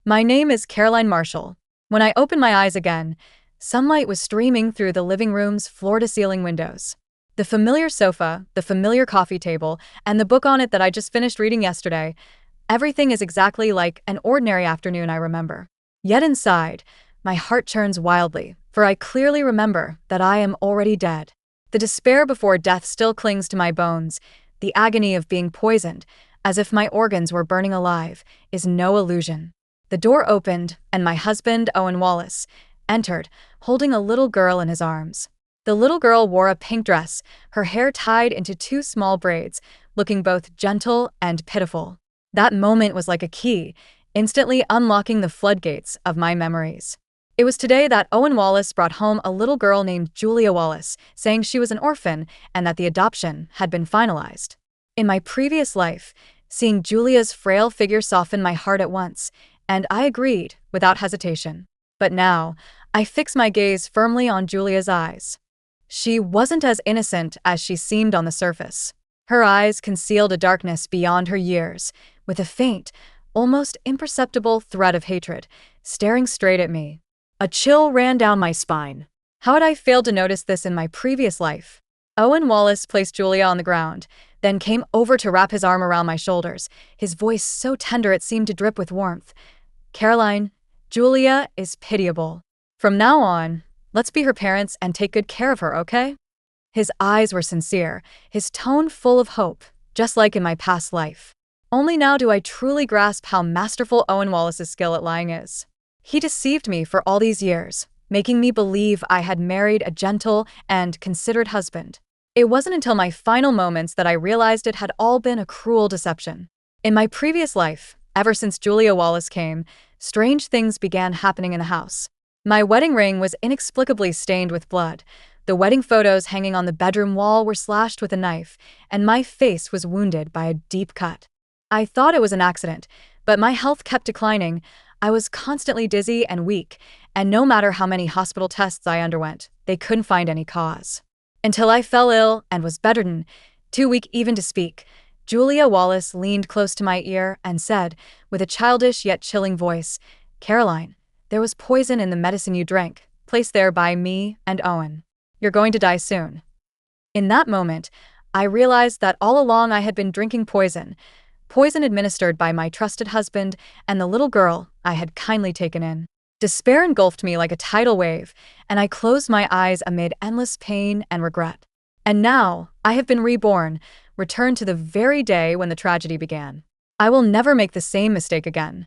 My name is Caroline Marshall. When I opened my eyes again, sunlight was streaming through the living room's floor-to-ceiling windows. The familiar sofa, the familiar coffee table, and the book on it that I just finished reading yesterday, everything is exactly like an ordinary afternoon I remember. Yet inside, my heart churns wildly, for I clearly remember that I am already dead. The despair before death still clings to my bones. The agony of being poisoned, as if my organs were burning alive, is no illusion. The door opened, and my husband, Owen Wallace, entered, holding a little girl in his arms. The little girl wore a pink dress, her hair tied into two small braids, looking both gentle and pitiful. That moment was like a key, instantly unlocking the floodgates of my memories. It was today that Owen Wallace brought home a little girl named Julia Wallace, saying she was an orphan and that the adoption had been finalized. In my previous life, seeing Julia's frail figure softened my heart at once, and I agreed without hesitation. But now, I fix my gaze firmly on Julia's eyes. She wasn't as innocent as she seemed on the surface. Her eyes concealed a darkness beyond her years, with a faint, almost imperceptible threat of hatred, staring straight at me. A chill ran down my spine. How had I failed to notice this in my previous life? Owen Wallace placed Julia on the ground, then came over to wrap his arm around my shoulders, his voice so tender it seemed to drip with warmth. Caroline, Julia is pitiable. From now on, let's be her parents and take good care of her, okay? His eyes were sincere, his tone full of hope, just like in my past life. Only now do I truly grasp how masterful Owen Wallace's skill at lying is. He deceived me for all these years, making me believe I had married a gentle and considerate husband. It wasn't until my final moments that I realized it had all been a cruel deception. In my previous life, ever since Julia Wallace came, strange things began happening in the house. My wedding ring was inexplicably stained with blood. The wedding photos hanging on the bedroom wall were slashed with a knife, and my face was wounded by a deep cut. I thought it was an accident, but my health kept declining. I was constantly dizzy and weak, and no matter how many hospital tests I underwent, they couldn't find any cause. Until I fell ill and was bedridden, too weak even to speak, Julia Wallace leaned close to my ear and said, with a childish yet chilling voice, "Caroline, there was poison in the medicine you drank, placed there by me and Owen. You're going to die soon." In that moment, I realized that all along I had been drinking poison administered by my trusted husband and the little girl I had kindly taken in. Despair engulfed me like a tidal wave, and I closed my eyes amid endless pain and regret. And now, I have been reborn, returned to the very day when the tragedy began. I will never make the same mistake again.